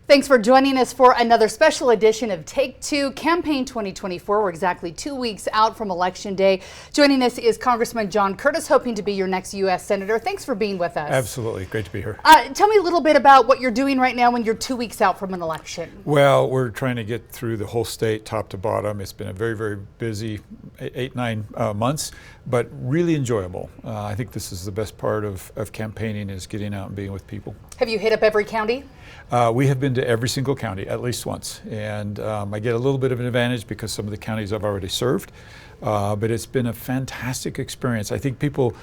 Thanks for joining us for another special edition of Take Two Campaign 2024. We're exactly 2 weeks out from Election Day. Joining us is Congressman John Curtis, hoping to be your next U.S. Senator. Thanks for being with us. Absolutely. Great to be here. Tell me a little bit about what you're doing right now when you're 2 weeks out from an election. Well, we're trying to get through the whole state top to bottom. It's been a very, very busy 8-9 months, but really enjoyable. I think this is the best part of campaigning, is getting out and being with people. Have you hit up every county? We have been to every single county at least once, and I get a little bit of an advantage because some of the counties I've already served, but it's been a fantastic experience. I think people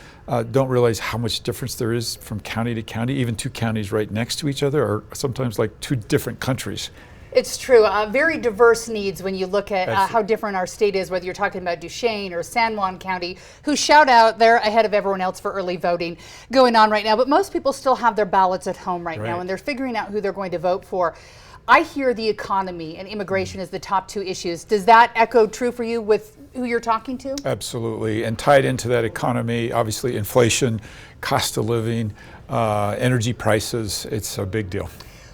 don't realize how much difference there is from county to county. Even two counties right next to each other are sometimes like two different countries. It's true. Very diverse needs when you look at how different our state is, whether you're talking about Duchesne or San Juan County, who shout out they're ahead of everyone else for early voting going on right now. But most people still have their ballots at home right now, and they're figuring out who they're going to vote for. I hear the economy and immigration as the top two issues. Does that echo true for you with who you're talking to? Absolutely. And tied into that economy, obviously inflation, cost of living, energy prices, it's a big deal.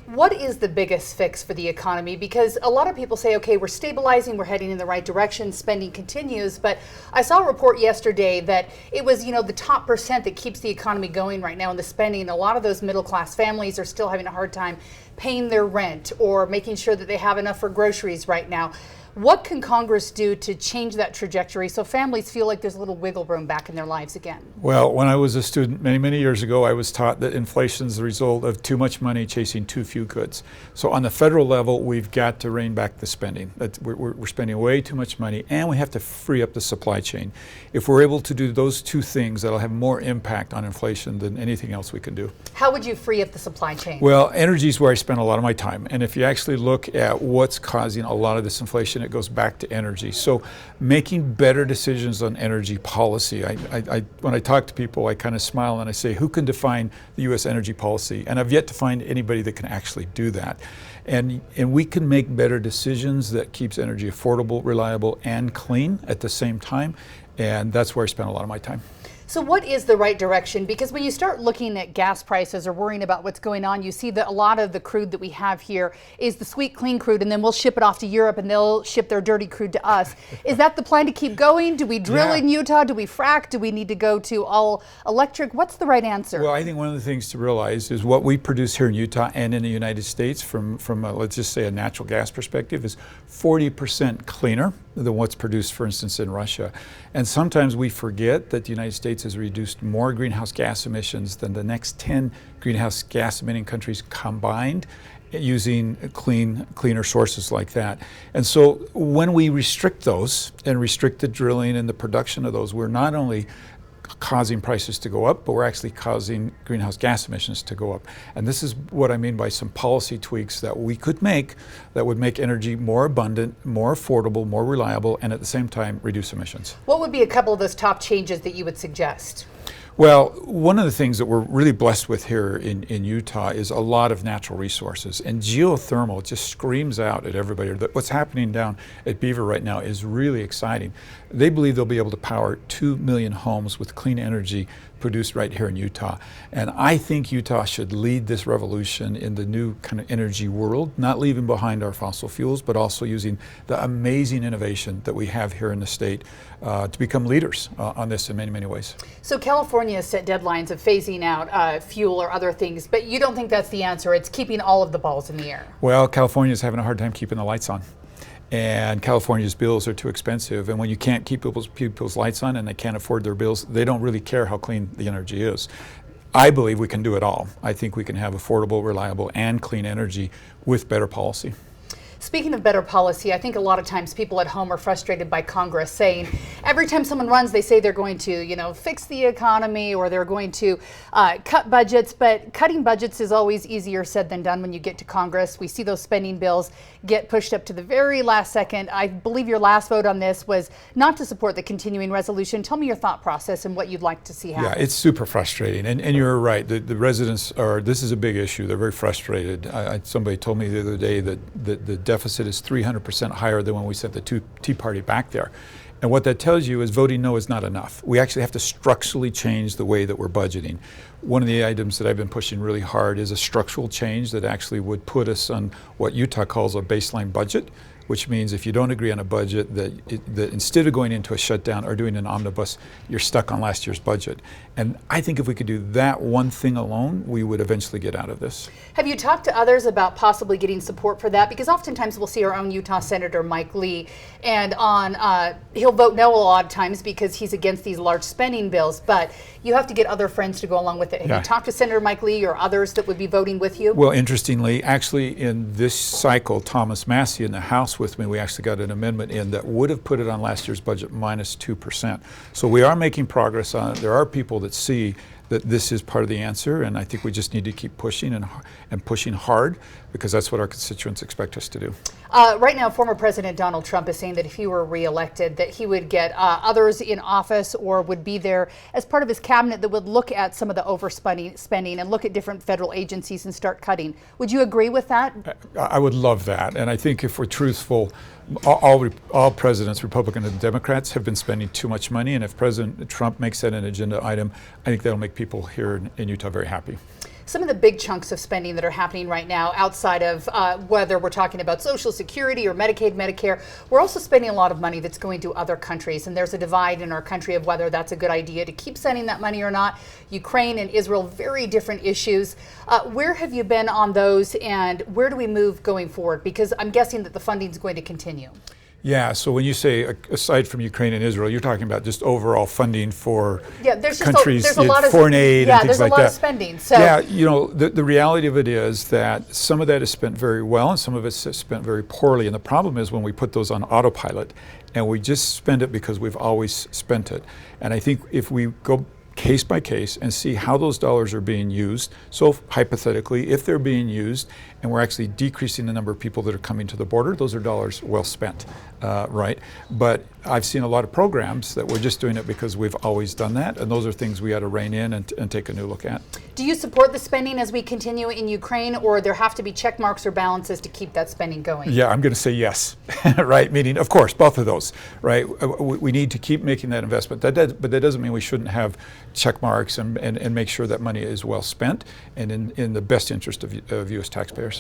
What is the biggest fix for the economy? Because a lot of people say, okay, we're stabilizing, we're heading in the right direction, spending continues, but I saw a report yesterday that it was, the top percent that keeps the economy going right now in the spending. A lot of those middle class families are still having a hard time paying their rent or making sure that they have enough for groceries right now. What can Congress do to change that trajectory so families feel like there's a little wiggle room back in their lives again? Well, when I was a student many, many years ago, I was taught that inflation is the result of too much money chasing too few goods. So on the federal level, we've got to rein back the spending. We're spending way too much money, and we have to free up the supply chain. If we're able to do those two things, that'll have more impact on inflation than anything else we can do. How would you free up the supply chain? Well, energy is where I spend a lot of my time. And if you actually look at what's causing a lot of this inflation, it goes back to energy. So making better decisions on energy policy. When I talk to people, I kind of smile and I say, who can define the U.S. energy policy? And I've yet to find anybody that can actually do that. And we can make better decisions that keeps energy affordable, reliable, and clean at the same time. And that's where I spend a lot of my time. So what is the right direction? Because when you start looking at gas prices or worrying about what's going on, you see that a lot of the crude that we have here is the sweet, clean crude, and then we'll ship it off to Europe and they'll ship their dirty crude to us. Is that the plan to keep going? Do we drill in Utah? Do we frack? Do we need to go to all electric? What's the right answer? Well, I think one of the things to realize is what we produce here in Utah and in the United States from let's just say a natural gas perspective is 40% cleaner than what's produced, for instance, in Russia. And sometimes we forget that the United States has reduced more greenhouse gas emissions than the next 10 greenhouse gas emitting countries combined using cleaner sources like that. And so when we restrict those and restrict the drilling and the production of those, we're not only causing prices to go up, but we're actually causing greenhouse gas emissions to go up. And this is what I mean by some policy tweaks that we could make that would make energy more abundant, more affordable, more reliable, and at the same time reduce emissions. What would be a couple of those top changes that you would suggest? Well, one of the things that we're really blessed with here in Utah is a lot of natural resources, and geothermal just screams out at everybody that what's happening down at Beaver right now is really exciting. They believe they'll be able to power 2 million homes with clean energy produced right here in Utah. And I think Utah should lead this revolution in the new kind of energy world, not leaving behind our fossil fuels, but also using the amazing innovation that we have here in the state to become leaders on this in many, many ways. So California has set deadlines of phasing out fuel or other things, but you don't think that's the answer. It's keeping all of the balls in the air. Well, California is having a hard time keeping the lights on. And California's bills are too expensive. And when you can't keep people's lights on and they can't afford their bills, they don't really care how clean the energy is. I believe we can do it all. I think we can have affordable, reliable, and clean energy with better policy. Speaking of better policy, I think a lot of times people at home are frustrated by Congress saying every time someone runs, they say they're going to, fix the economy or they're going to cut budgets. But cutting budgets is always easier said than done when you get to Congress. We see those spending bills get pushed up to the very last second. I believe your last vote on this was not to support the continuing resolution. Tell me your thought process and what you'd like to see happen. Yeah, it's super frustrating. And you're right. The residents this is a big issue. They're very frustrated. Somebody told me the other day that the deficit is 300% higher than when we sent the Tea Party back there. And what that tells you is voting no is not enough. We actually have to structurally change the way that we're budgeting. One of the items that I've been pushing really hard is a structural change that actually would put us on what Utah calls a baseline budget, which means if you don't agree on a budget, that instead of going into a shutdown or doing an omnibus, you're stuck on last year's budget. And I think if we could do that one thing alone, we would eventually get out of this. Have you talked to others about possibly getting support for that? Because oftentimes we'll see our own Utah Senator Mike Lee, and he'll vote no a lot of times because he's against these large spending bills, but you have to get other friends to go along with it. Have you talked to Senator Mike Lee or others that would be voting with you? Well, interestingly, actually in this cycle, Thomas Massey in the House with me, we actually got an amendment in that would have put it on last year's budget minus 2%. So we are making progress on it. There are people that see that this is part of the answer, and I think we just need to keep pushing and pushing hard, because that's what our constituents expect us to do. Right now, former President Donald Trump is saying that if he were reelected, that he would get others in office or would be there as part of his cabinet that would look at some of the overspending and look at different federal agencies and start cutting. Would you agree with that? I would love that, and I think if we're truthful, all presidents, Republicans and Democrats, have been spending too much money, and if President Trump makes that an agenda item, I think that'll make people here in Utah very happy. Some of the big chunks of spending that are happening right now, outside of whether we're talking about Social Security or Medicaid, Medicare, we're also spending a lot of money that's going to other countries, and there's a divide in our country of whether that's a good idea to keep sending that money or not. Ukraine and Israel, very different issues. Where have you been on those, and where do we move going forward? Because I'm guessing that the funding is going to continue. Yeah, so when you say aside from Ukraine and Israel, you're talking about just overall funding for countries, there's a lot of foreign aid and things like that. Yeah, there's a lot of spending. So. Yeah, you know, the reality of it is that some of that is spent very well and some of it's spent very poorly. And the problem is when we put those on autopilot and we just spend it because we've always spent it. And I think if we go case by case and see how those dollars are being used, so hypothetically, if they're being used and we're actually decreasing the number of people that are coming to the border, those are dollars well spent, right? But I've seen a lot of programs that we're just doing it because we've always done that, and those are things we ought to rein in and take a new look at. Do you support the spending as we continue in Ukraine, or there have to be check marks or balances to keep that spending going? Yeah, I'm going to say yes, right? Meaning, of course, both of those, right? We need to keep making that investment. But that doesn't mean we shouldn't have check marks and make sure that money is well spent and in the best interest of U.S. taxpayers.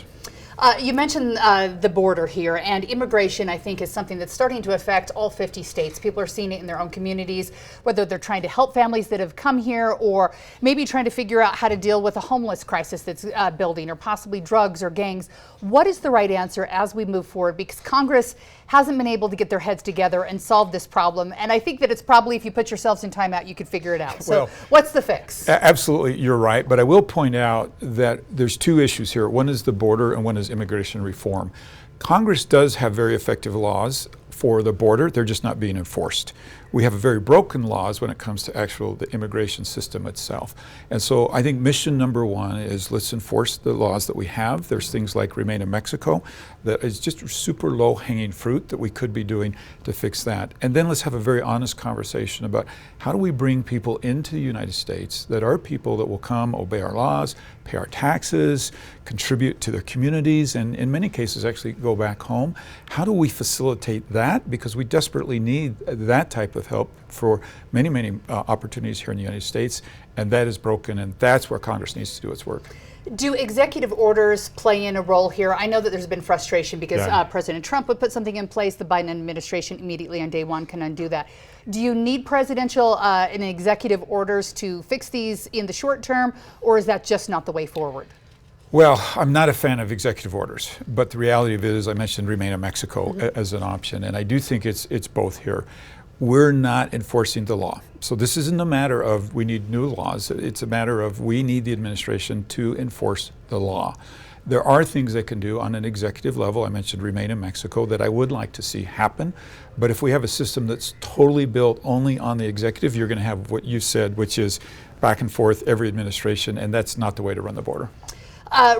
You mentioned the border here, and immigration, I think, is something that's starting to affect all 50 states. People are seeing it in their own communities, whether they're trying to help families that have come here or maybe trying to figure out how to deal with a homeless crisis that's building, or possibly drugs or gangs. What is the right answer as we move forward? Because Congress hasn't been able to get their heads together and solve this problem. And I think that it's probably, if you put yourselves in timeout, you could figure it out. So what's the fix? Absolutely, you're right. But I will point out that there's two issues here. One is the border and one is immigration reform. Congress does have very effective laws for the border. They're just not being enforced. We have very broken laws when it comes to the immigration system itself. And so I think mission number one is let's enforce the laws that we have. There's things like Remain in Mexico that is just super low hanging fruit that we could be doing to fix that. And then let's have a very honest conversation about how do we bring people into the United States that are people that will come, obey our laws, pay our taxes, contribute to their communities, and in many cases actually go back home. How do we facilitate that? Because we desperately need that type of help for many, many opportunities here in the United States, and that is broken, and that's where Congress needs to do its work. Do executive orders play in a role here? I know that there's been frustration because President Trump would put something in place, the Biden administration immediately on day one can undo that. Do you need presidential and executive orders to fix these in the short term, or is that just not the way forward? Well, I'm not a fan of executive orders, but the reality of it is I mentioned Remain in Mexico as an option, and I do think it's both here. We're not enforcing the law. So this isn't a matter of we need new laws. It's a matter of we need the administration to enforce the law. There are things they can do on an executive level. I mentioned Remain in Mexico that I would like to see happen. But if we have a system that's totally built only on the executive, you're going to have what you said, which is back and forth every administration, and that's not the way to run the border.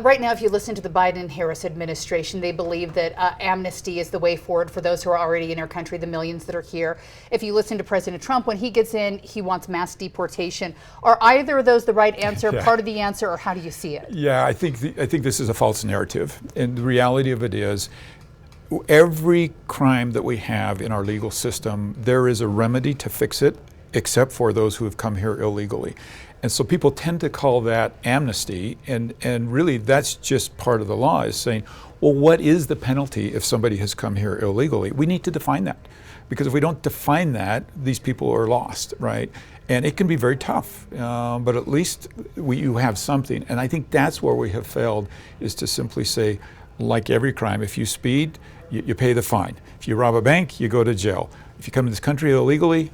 Right now, if you listen to the Biden-Harris administration, they believe that amnesty is the way forward for those who are already in our country, the millions that are here. If you listen to President Trump, when he gets in, he wants mass deportation. Are either of those the right answer, part of the answer, or how do you see it? Yeah, I think this is a false narrative. And the reality of it is, every crime that we have in our legal system, there is a remedy to fix it, except for those who have come here illegally. And so people tend to call that amnesty, and really that's just part of the law, is saying, well, what is the penalty if somebody has come here illegally? We need to define that, because if we don't define that, these people are lost, right? And it can be very tough, but at least you have something. And I think that's where we have failed, is to simply say, like every crime, if you speed, you pay the fine. If you rob a bank, you go to jail. If you come to this country illegally,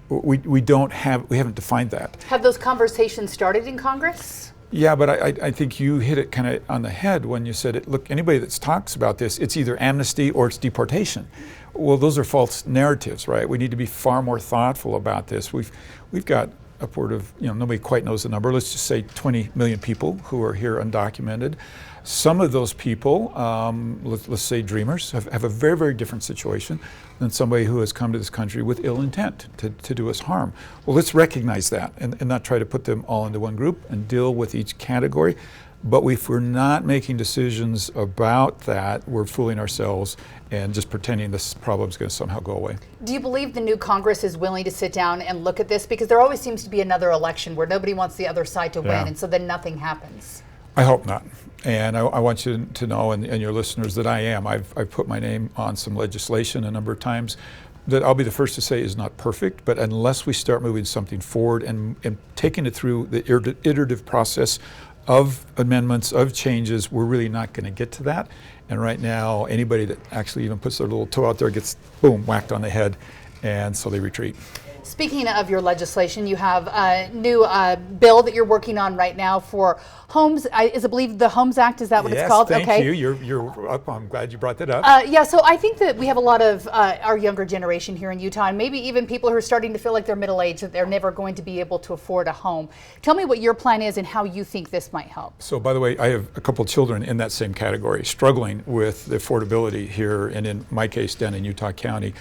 we haven't defined that. Have those conversations started in Congress? Yeah, but I think you hit it kind of on the head when you said it. Look, anybody that talks about this, it's either amnesty or it's deportation. Well, those are false narratives, right? We need to be far more thoughtful about this. We've got upward of, nobody quite knows the number, let's just say 20 million people who are here undocumented. Some of those people, let's say dreamers, have a very, very different situation than somebody who has come to this country with ill intent to do us harm. Well, let's recognize that and not try to put them all into one group and deal with each category. But if we're not making decisions about that, we're fooling ourselves and just pretending this problem is going to somehow go away. Do you believe the new Congress is willing to sit down and look at this? Because there always seems to be another election where nobody wants the other side to win, and so then nothing happens. I hope not. And I want you to know, and your listeners, that I am. I've put my name on some legislation a number of times that I'll be the first to say is not perfect, but unless we start moving something forward and taking it through the iterative process of amendments, of changes, we're really not going to get to that. And right now, anybody that actually even puts their little toe out there gets, boom, whacked on the head, and so they retreat. Speaking of your legislation, you have a new bill that you're working on right now for homes. I believe the Homes Act, is that what it's called? Yes, thank you. You're up. I'm glad you brought that up. Yeah, so I think that we have a lot of our younger generation here in Utah, and maybe even people who are starting to feel like they're middle-aged, that they're never going to be able to afford a home. Tell me what your plan is and how you think this might help. So, by the way, I have a couple children in that same category, struggling with the affordability here, and in my case, down in Utah County.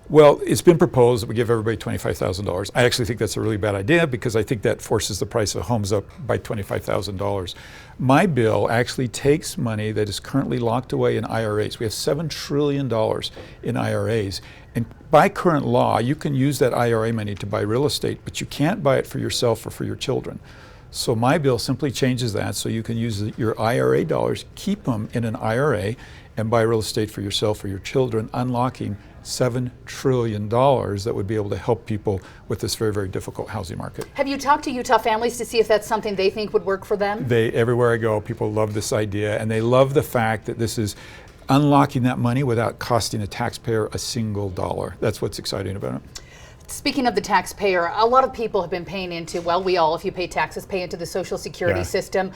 Well, it's been proposed that we give everybody $25,000. I actually think that's a really bad idea, because I think that forces the price of homes up by $25,000. My bill actually takes money that is currently locked away in IRAs. We have $7 trillion in IRAs. And by current law, you can use that IRA money to buy real estate, but you can't buy it for yourself or for your children. So my bill simply changes that, so you can use your IRA dollars, keep them in an IRA, and buy real estate for yourself or your children, unlocking $7 trillion that would be able to help people with this very, very difficult housing market. Have you talked to Utah families to see if that's something they think would work for them? Everywhere I go, people love this idea, and they love the fact that this is unlocking that money without costing the taxpayer a single dollar. That's what's exciting about it. Speaking of the taxpayer, a lot of people have been paying into, well, we all, if you pay taxes, pay into the Social Security system.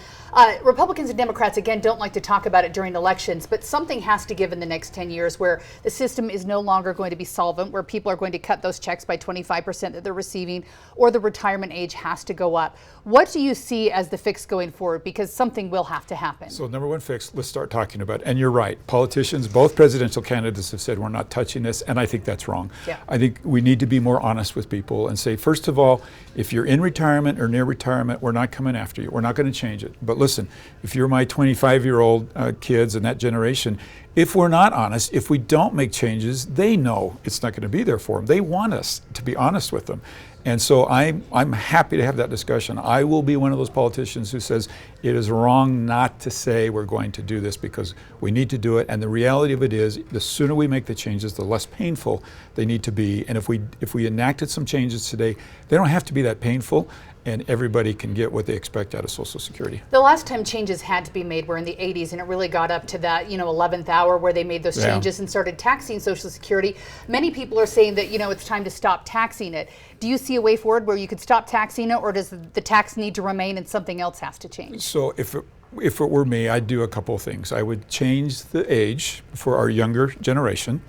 Republicans and Democrats, again, don't like to talk about it during elections, but something has to give in the next 10 years where the system is no longer going to be solvent, where people are going to cut those checks by 25% that they're receiving, or the retirement age has to go up. What do you see as the fix going forward? Because something will have to happen. So number one fix, let's start talking about it. And you're right, politicians, both presidential candidates have said we're not touching this, and I think that's wrong. Yeah. I think we need to be more honest with people and say, first of all, if you're in retirement or near retirement, we're not coming after you. We're not going to change it. But listen, if you're my 25-year-old kids in that generation, if we're not honest, if we don't make changes, they know it's not going to be there for them. They want us to be honest with them. And so I'm happy to have that discussion. I will be one of those politicians who says it is wrong not to say we're going to do this, because we need to do it. And the reality of it is, the sooner we make the changes, the less painful they need to be. And if we enacted some changes today, they don't have to be that painful, and everybody can get what they expect out of Social Security. The last time changes had to be made were in the 80s, and it really got up to that 11th hour where they made those changes and started taxing Social Security. Many people are saying that it's time to stop taxing it. Do you see a way forward where you could stop taxing it, or does the tax need to remain and something else has to change? So if it were me, I'd do a couple of things. I would change the age for our younger generation.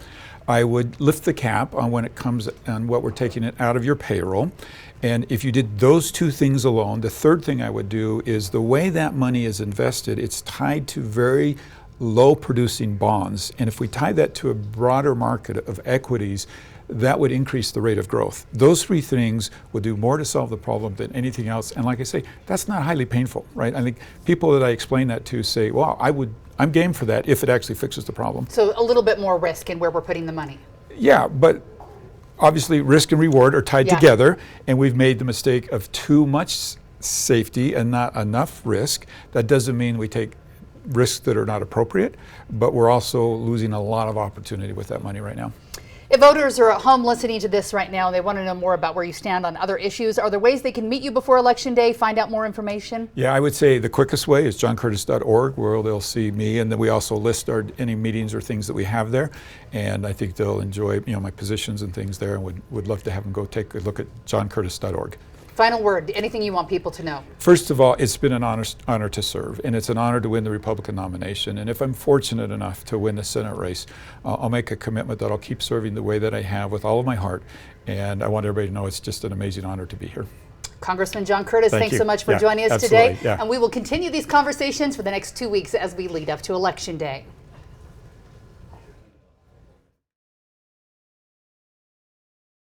I would lift the cap on when it comes on what we're taking it out of your payroll. And if you did those two things alone, the third thing I would do is the way that money is invested, it's tied to very low producing bonds. And if we tie that to a broader market of equities, that would increase the rate of growth. Those three things would do more to solve the problem than anything else. And like I say, that's not highly painful, right? I think people that I explain that to say, well, I'm game for that if it actually fixes the problem. So a little bit more risk in where we're putting the money. Yeah, but obviously risk and reward are tied together, and we've made the mistake of too much safety and not enough risk. That doesn't mean we take risks that are not appropriate, but we're also losing a lot of opportunity with that money right now. If voters are at home listening to this right now and they want to know more about where you stand on other issues, are there ways they can meet you before Election Day, find out more information? Yeah, I would say the quickest way is johncurtis.org, where they'll see me, and then we also list any meetings or things that we have there. And I think they'll enjoy my positions and things there, and would love to have them go take a look at johncurtis.org. Final word, anything you want people to know? First of all, it's been an honor to serve, and it's an honor to win the Republican nomination. And if I'm fortunate enough to win the Senate race, I'll make a commitment that I'll keep serving the way that I have with all of my heart. And I want everybody to know it's just an amazing honor to be here. Congressman John Curtis, thanks so much for joining us today. And we will continue these conversations for the next 2 weeks as we lead up to Election Day.